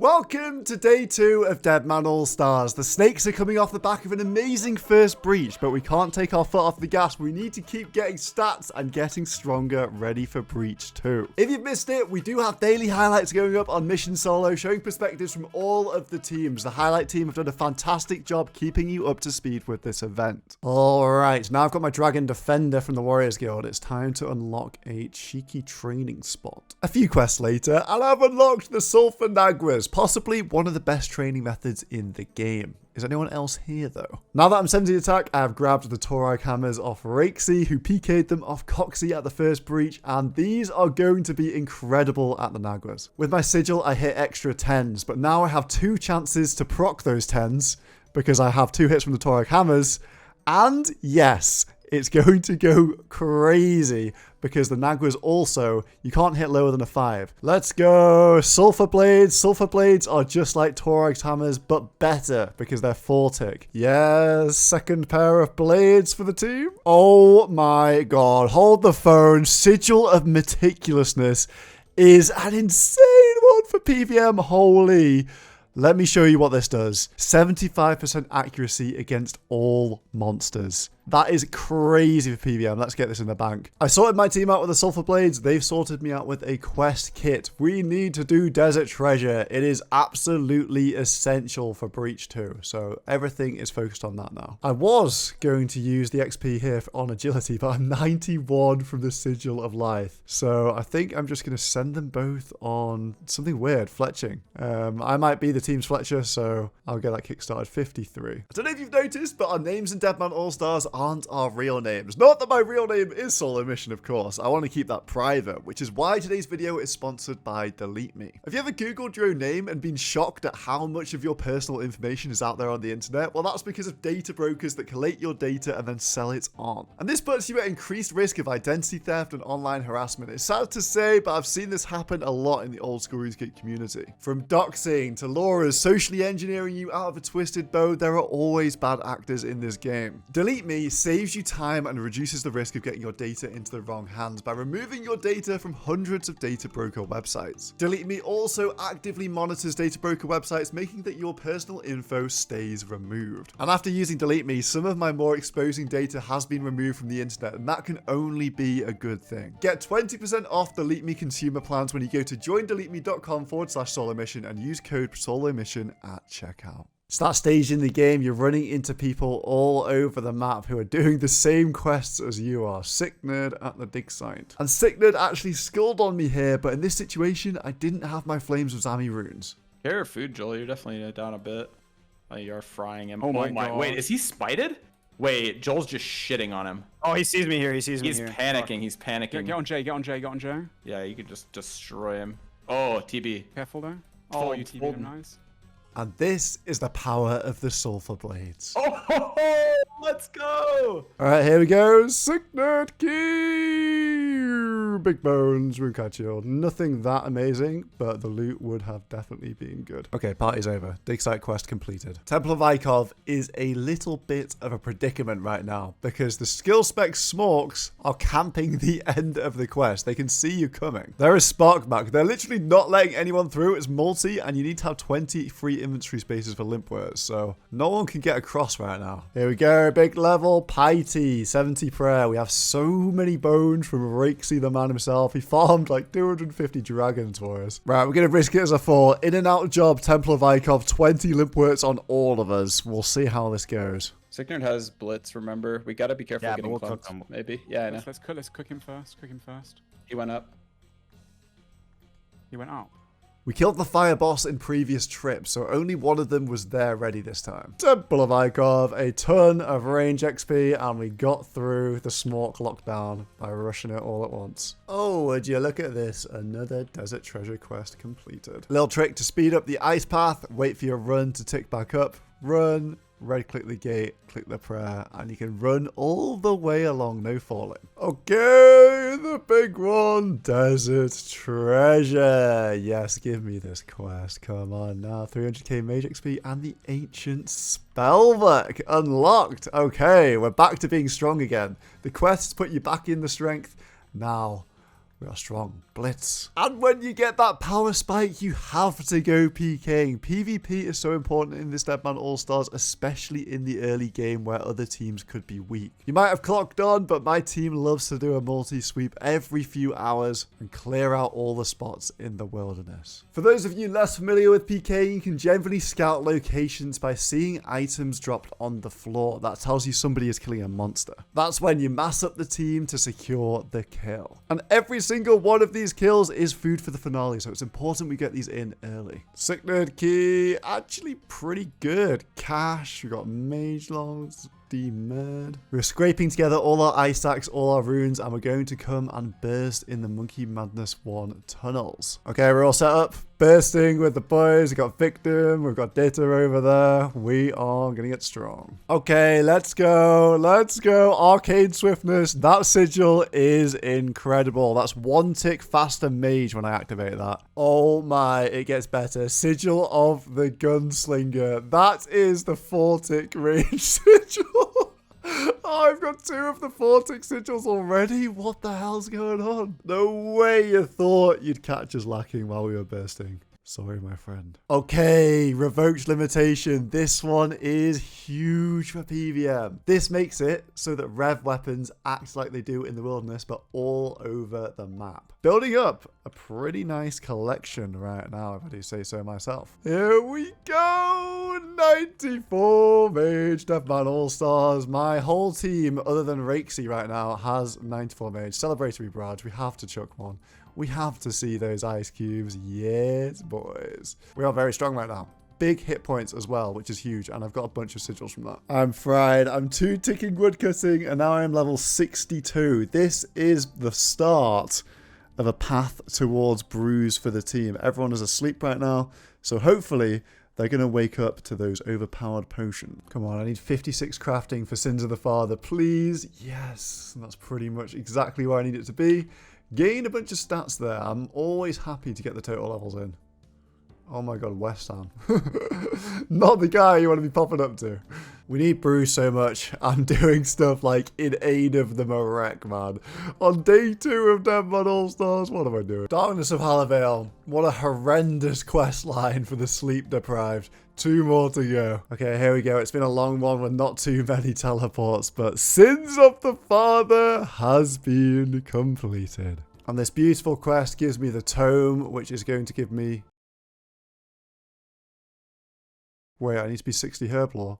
Welcome to day 2 of Deadman All-Stars. The snakes are coming off the back of an amazing first breach, but we can't take our foot off the gas. We need to keep getting stats and getting stronger, ready for breach 2. If you've missed it, we do have daily highlights going up on Mission Solo, showing perspectives from all of the teams. The highlight team have done a fantastic job keeping you up to speed with this event. Alright, now I've got my Dragon Defender from the Warriors Guild. It's time to unlock a cheeky training spot. A few quests later, and I've unlocked the Sulfur Naguas. Possibly one of the best training methods in the game. Is anyone else here though? Now that I'm sending the attack, I have grabbed the Torag hammers off Rakesy, who PK'd them off Coxie at the first breach, and these are going to be incredible at the Naguas. With my sigil, I hit extra 10s, but now I have 2 chances to proc those 10s because I have 2 hits from the Torag hammers, and yes, it's going to go crazy because the Naguas also, you can't hit lower than a 5. Let's go. Sulfur Blades. Sulfur Blades are just like Torag's hammers, but better because they're 4-tick. Yes, second pair of blades for the team. Oh my god. Hold the phone. Sigil of Meticulousness is an insane one for PVM. Holy. Let me show you what this does. 75% accuracy against all monsters. That is crazy for PVM. Let's get this in the bank. I sorted my team out with the Sulfur Blades. They've sorted me out with a quest kit. We need to do Desert Treasure. It is absolutely essential for Breach 2. So everything is focused on that now. I was going to use the XP here on agility, but I'm 91 from the Sigil of Life. So I think I'm just going to send them both on something weird, fletching. I might be the team's Fletcher, so I'll get that kickstarted 53. I don't know if you've noticed, but our names in Deadman All-Stars aren't our real names. Not that my real name is Solo Mission, of course. I want to keep that private, which is why today's video is sponsored by Delete Me. Have you ever Googled your own name and been shocked at how much of your personal information is out there on the internet? Well, that's because of data brokers that collate your data and then sell it on. And this puts you at increased risk of identity theft and online harassment. It's sad to say, but I've seen this happen a lot in the old school RuneScape community. From doxing to Laura's socially engineering you out of a twisted bow, there are always bad actors in this game. Delete Me saves you time and reduces the risk of getting your data into the wrong hands by removing your data from hundreds of data broker websites. Delete Me also actively monitors data broker websites, making that your personal info stays removed. And after using Delete Me, some of my more exposing data has been removed from the internet, and that can only be a good thing. Get 20% off Delete Me consumer plans when you go to joindeleteme.com/solomission and use code SOLOMISSION at checkout. It's that stage in the game, you're running into people all over the map who are doing the same quests as you are. Sick Nerd at the dig site. And Sick Nerd actually skulled on me here, but in this situation, I didn't have my Flames of Zami runes. Care of food, Joel. You're definitely down a bit. You are frying him. Oh my god. Wait, is he spited? Wait, Joel's just shitting on him. Oh, he sees me here. He sees me He's here. panicking. He's panicking. Get on Jay. Get on Jay. Get on Jay. Yeah, you could just destroy him. Oh, TB. Careful though. Oh, Oh, you TB him nice. And this is the power of the Sulfur Blades. Oh, let's go. Alright, here we go. Sick Nerd Key! Big bones, rune catch shield. Nothing that amazing, but the loot would have definitely been good. Okay, party's over. Dig site quest completed. Temple of Ikov is a little bit of a predicament right now because the skill spec Smorks are camping the end of the quest. They can see you coming. There is Spark Back. They're literally not letting anyone through. It's multi, and you need to have 20 free inventory spaces for limpwares, so no one can get across right now. Here we go, big level, Piety, 70 prayer. We have so many bones from Rakesy, the man himself. He farmed like 250 dragons for us. Right, we're going to risk it as a 4. In and out job, Temple of Ikov, 20 limpworts on all of us. We'll see how this goes. Sicknerd has blitz, remember? We gotta be careful Yeah, getting but we'll clumped. cook him. Maybe. Yeah, I know. Let's cook him first. Cook him first. He went up. He went up. We killed the fire boss in previous trips, so only one of them was there ready this time. Temple of Ikov, a ton of range XP, and we got through the Smork lockdown by rushing it all at once. Oh, would you look at this? Another Desert Treasure quest completed. Little trick to speed up the ice path, wait for your run to tick back up, run, right click the gate, click the prayer, and you can run all the way along, no falling. Okay, the big one, Desert Treasure. Yes, give me this quest. Come on now, 300k Mage XP and the Ancient Spellbook unlocked. Okay, we're back to being strong again. The quests put you back in the strength. Now, We are strong. Blitz. And when you get that power spike, you have to go PKing. PvP is so important in this Deadman All-Stars, especially in the early game where other teams could be weak. You might have clocked on, but my team loves to do a multi-sweep every few hours and clear out all the spots in the wilderness. For those of you less familiar with PKing, you can generally scout locations by seeing items dropped on the floor. That tells you somebody is killing a monster. That's when you mass up the team to secure the kill. And every single one of these kills is food for the finale, so it's important we get these in early. Sick Nerd Key, actually pretty good. Cash, we got Mage Longs, D-Merd. We're scraping together all our ice stacks, all our runes, and we're going to come and burst in the Monkey Madness 1 tunnels. Okay, we're all set up. Bursting with the boys. We've got Victim. We've got Data over there. We are going to get strong. Okay, let's go. Let's go. Arcane Swiftness. That sigil is incredible. That's 1 tick faster mage when I activate that. Oh my, it gets better. Sigil of the Gunslinger. That is the 4 tick range sigil. Oh, I've got 2 of the 4 tick sigils already. What the hell's going on? No way you thought you'd catch us lacking while we were bursting. Sorry, my friend. Okay, revoked limitation. This one is huge for PVM. This makes it so that rev weapons act like they do in the wilderness, but all over the map. Building up a pretty nice collection right now, if I do say so myself. Here we go. 94 mage, Deadman All-Stars. My whole team, other than Rakesy right now, has 94 mage. Celebratory barrage. We have to chuck one. We have to see those ice cubes. Yes, boys. We are very strong right now. Big hit points as well, which is huge. And I've got a bunch of sigils from that. I'm fried. I'm 2 ticking woodcutting, and now I'm level 62. This is the start of a path towards bruise for the team. Everyone is asleep right now, so hopefully they're going to wake up to those overpowered potions. Come on, I need 56 crafting for Sins of the Father, please. Yes, that's pretty much exactly where I need it to be. Gain a bunch of stats there. I'm always happy to get the total levels in. Oh my god, West Ham. Not the guy you want to be popping up to. We need Bruce so much. I'm doing stuff like in aid of the Marek, man. On day 2 of Deadman All-Stars, what am I doing? Darkness of Hallavale. What a horrendous quest line for the sleep deprived. 2 more to go. Okay, here we go. It's been a long one with not too many teleports, but Sins of the Father has been completed. And this beautiful quest gives me the tome, which is going to give me... Wait, I need to be 60 herblore.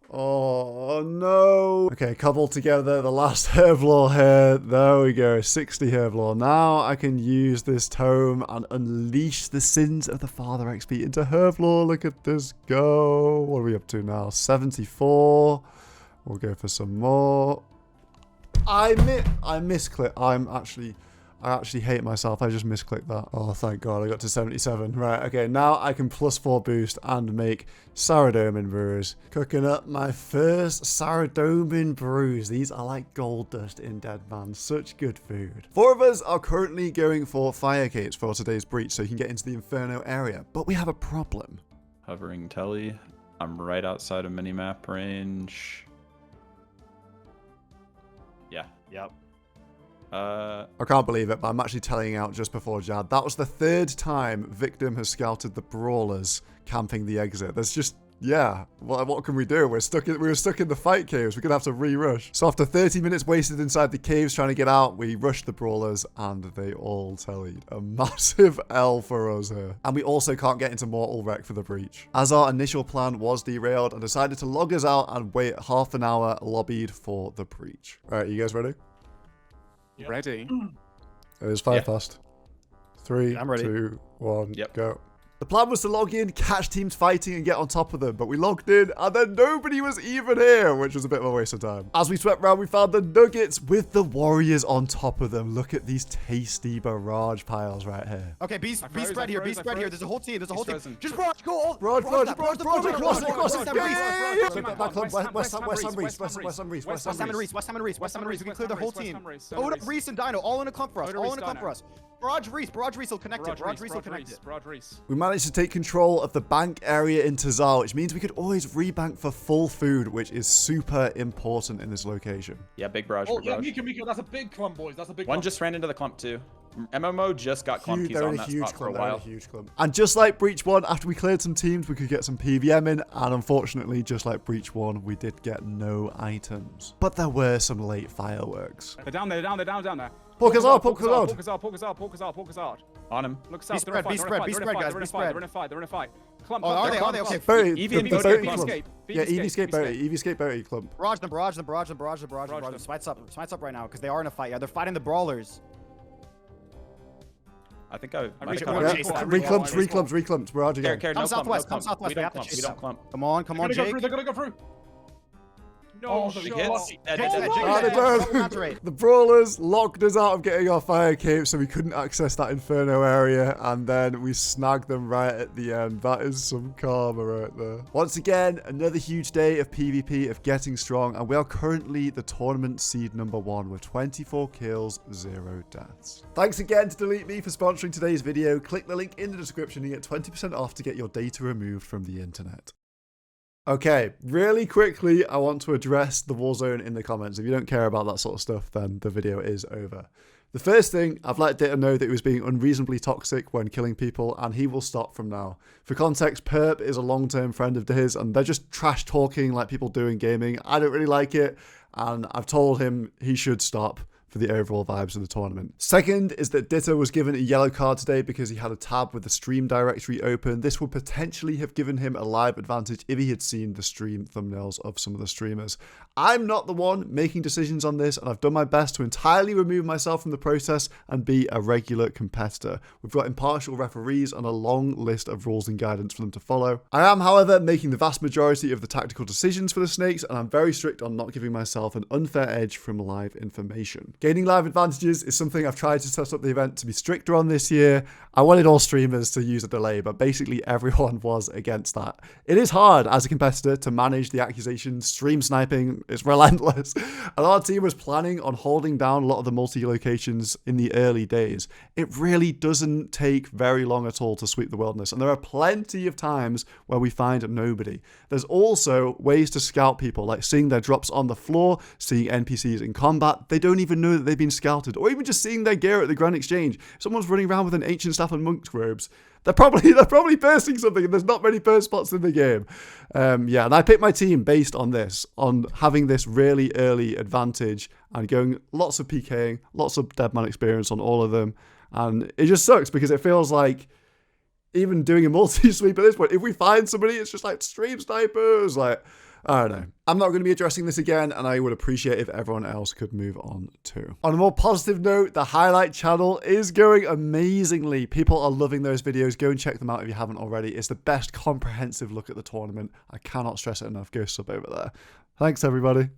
Oh, no. Okay, cobble together the last herblore here. There we go, 60 herblore. Now I can use this tome and unleash the Sins of the Father XP into herblore. Look at this go. What are we up to now? 74. We'll go for some more. I misclicked. I actually hate myself. I just misclicked that. Oh, thank God. I got to 77. Right, okay. Now I can +4 boost and make Saradomin brews. Cooking up my first Saradomin brews. These are like gold dust in Deadman. Such good food. 4 of us are currently going for fire gates for today's breach so you can get into the Inferno area. But we have a problem. Hovering telly. I'm right outside of minimap range. Yeah. Yep. I can't believe it, but I'm actually telling out just before Jad. That was the 3rd time Victim has scouted the brawlers camping the exit. There's just, yeah, what can we do? We were stuck in the fight caves. We're going to have to re-rush. So after 30 minutes wasted inside the caves trying to get out, we rushed the brawlers and they all tellied. A massive L for us here. And we also can't get into Mortal Wreck for the breach. As our initial plan was derailed, I decided to log us out and wait half an hour lobbied for the breach. All right, you guys ready? Yep. Ready? It is 5 past. 3, I'm ready. 2, 1, Yep. go. The plan was to log in, catch teams fighting, and get on top of them, but we logged in, and then nobody was even here, which was a bit of a waste of time. As we swept around, we found the nuggets with the warriors on top of them. Look at these tasty barrage piles right here. Okay, be spread here. Be spread here. There's a whole team. There's a whole team. frozen. Just barrage. Go all. Barrage, across. West Ham and Reese. We can clear the whole team. Hold up Reese and Dino. All in a clump for us. All in a clump for us. Barrage Reese will connect it. Barrage Reese will connect it. We managed to take control of the bank area in Tazal, which means we could always rebank for full food, which is super important in this location. Yeah, big barrage. Oh, Big yeah, barrage. Miko, that's a big clump, boys. That's a big One clump. just ran into the clump too. MMO just got clump keys They're on in a that huge spot for a clump. They're in a while. huge clump. And just like Breach 1, after we cleared some teams, we could get some PVM in. And unfortunately, just like Breach 1, we did get no items. But there were some late fireworks. They're down there, down there. Poke us out. On him. Look south. Be spread, guys. Be spread. They're in a fight. Clump. Oh, are they? Okay. Boaty, Evie the escape, boaty Evie clump. escape, Yeah, Evie Evie escape escape, boaty. Evie escape boaty clump. Barrage them. Smites up right now because they are in a fight. Yeah, they're fighting the brawlers. I think I might reach have it, caught I him. reach it. Reclumps. Barrage again. Care, Come no southwest, clump, come southwest, We we don't have to clump. chase We don't them. clump. Come on, Jake. They're gonna go through. No, Big shot. hits. The brawlers locked us out of getting our fire cape, so we couldn't access that inferno area, and then we snagged them right at the end. That is some karma right there. Once again, another huge day of PvP, of getting strong, and we are currently the tournament seed #1 with 24 kills, 0 deaths. Thanks again to Delete Me for sponsoring today's video. Click the link in the description and get 20% off to get your data removed from the internet. Okay, really quickly, I want to address the Warzone in the comments. If you don't care about that sort of stuff, then the video is over. The first thing, I've let Data know that he was being unreasonably toxic when killing people, and he will stop from now. For context, Perp is a long-term friend of his, and they're just trash talking like people do in gaming. I don't really like it, and I've told him he should stop for the overall vibes of the tournament. Second is that Ditto was given a yellow card today because he had a tab with the stream directory open. This would potentially have given him a live advantage if he had seen the stream thumbnails of some of the streamers. I'm not the one making decisions on this, and I've done my best to entirely remove myself from the process and be a regular competitor. We've got impartial referees and a long list of rules and guidance for them to follow. I am, however, making the vast majority of the tactical decisions for the Snakes, and I'm very strict on not giving myself an unfair edge from live information. Gaining live advantages is something I've tried to set up the event to be stricter on this year. I wanted all streamers to use a delay, but basically everyone was against that. It is hard as a competitor to manage the accusations. Stream sniping is relentless. And our team was planning on holding down a lot of the multi-locations in the early days. It really doesn't take very long at all to sweep the wilderness, and there are plenty of times where we find nobody. There's also ways to scout people, like seeing their drops on the floor, seeing NPCs in combat. They don't even know that they've been scouted, or even just seeing their gear at the Grand Exchange. If someone's running around with an ancient staff and monk's robes, they're probably bursting something, and there's not many burst spots in the game. Yeah, and I picked my team based on this, on having this really early advantage and going lots of PKing, lots of Deadman experience on all of them, and it just sucks because it feels like even doing a multi-sweep at this point, if we find somebody, it's just like stream snipers, like, I don't know. I'm not going to be addressing this again, and I would appreciate if everyone else could move on too. On a more positive note, the highlight channel is going amazingly. People are loving those videos. Go and check them out if you haven't already. It's the best comprehensive look at the tournament. I cannot stress it enough. Go sub over there. Thanks, everybody.